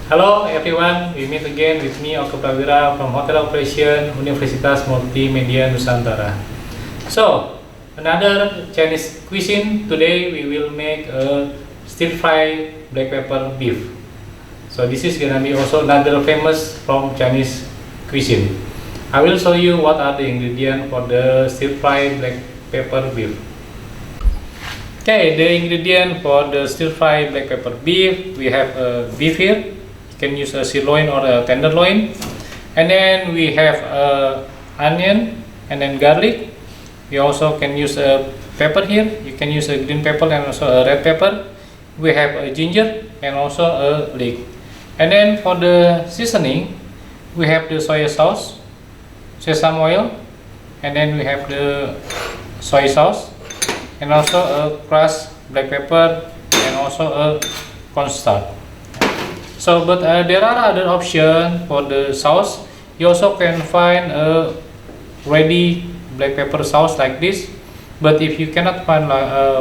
Hello everyone, we meet again with me Oke Prawira from Hotel Operation Universitas Multimedia Nusantara. So, another Chinese cuisine. Today we will make a stir fry black pepper beef. So this is gonna be also another famous from Chinese cuisine. I will show you what are the ingredients for the stir fry black pepper beef. Okay, the ingredient for the stir fry black pepper beef, we have beef here. You can use a sirloin or a tenderloin, and then we have onion and then garlic. We also can use a pepper here. You can use a green pepper and also a red pepper. We have a ginger and also a leek. And then for the seasoning, we have the soy sauce, sesame oil, and then we have the soy sauce, and also a crushed black pepper, and also a cornstarch. So, but there are other options for the sauce. You also can find a ready black pepper sauce like this. But if you cannot find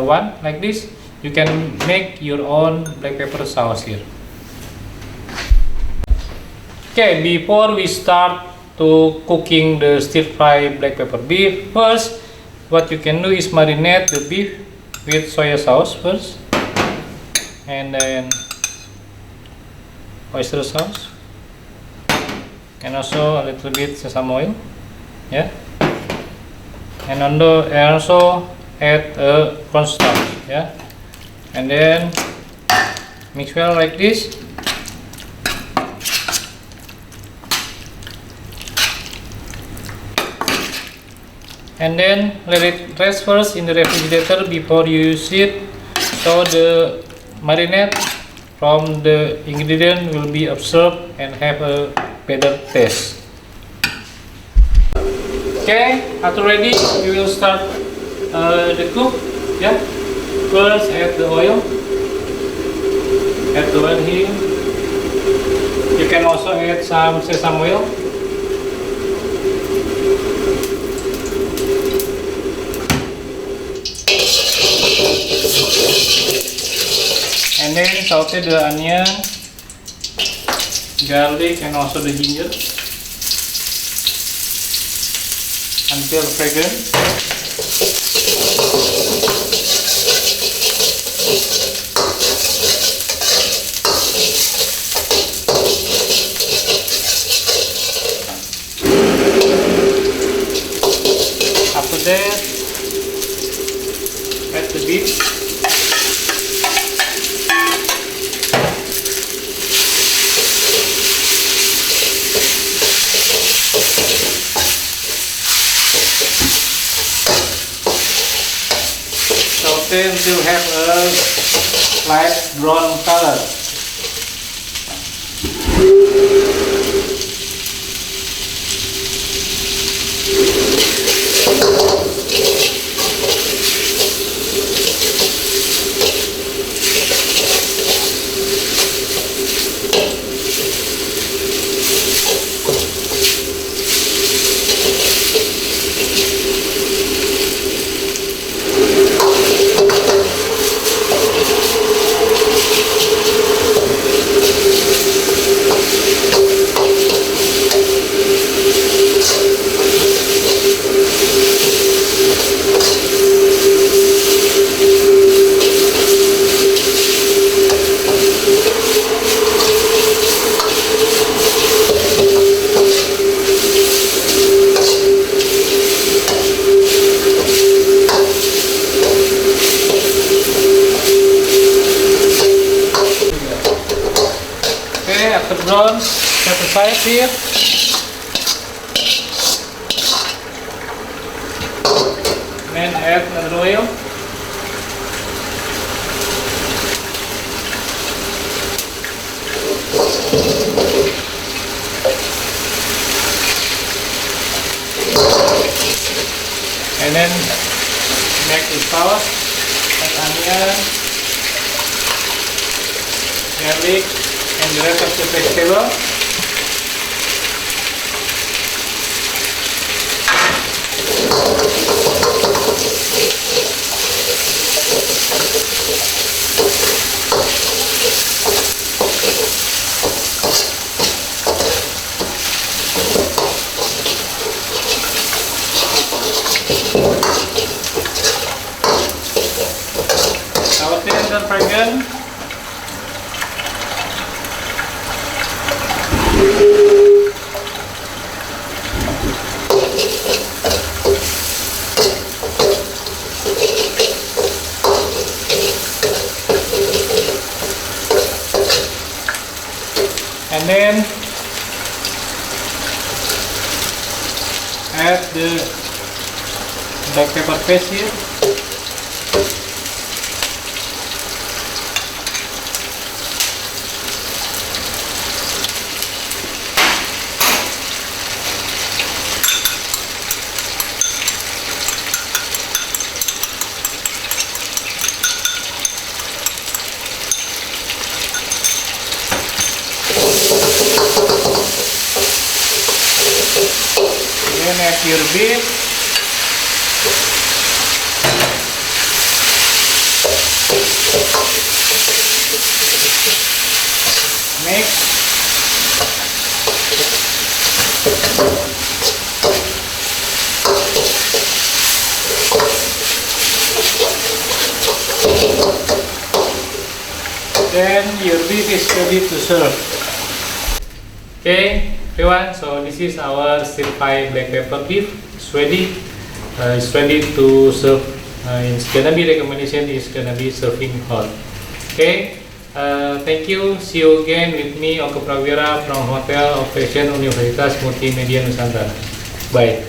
one like this, you can make your own black pepper sauce here. Okay, before we start to cooking the stir fry black pepper beef, first what you can do is marinate the beef with soy sauce first, and then oyster sauce, and also a little bit sesame oil, yeah, and also add a cornstarch, yeah, and then mix well like this. And then let it rest first in the refrigerator before you use it, so the marinade from the ingredient will be absorbed and have a better taste. Okay, after ready, we will start the cook. Yeah, first add the oil. Add the oil here. You can also add some sesame oil. And then saute the onion, garlic, and also the ginger until fragrant. After that, add the beef. Saute until have a light brown color. After brown, set aside here. Then add another oil. And then make the sauce, add onion, garlic, and the rest of the vegetable. center fragrance. And then add the black pepper paste here. Then add your beef. Mix. Then your beef is ready to serve. Okay, everyone, so this is our stir-fry black pepper beef. It's ready. It's ready to serve. It's gonna be recommendation. It's gonna be serving hot. Okay. Thank you. See you again with me, Oke Prawira from Hotel Operation Universitas Multimedia Nusantara. Bye.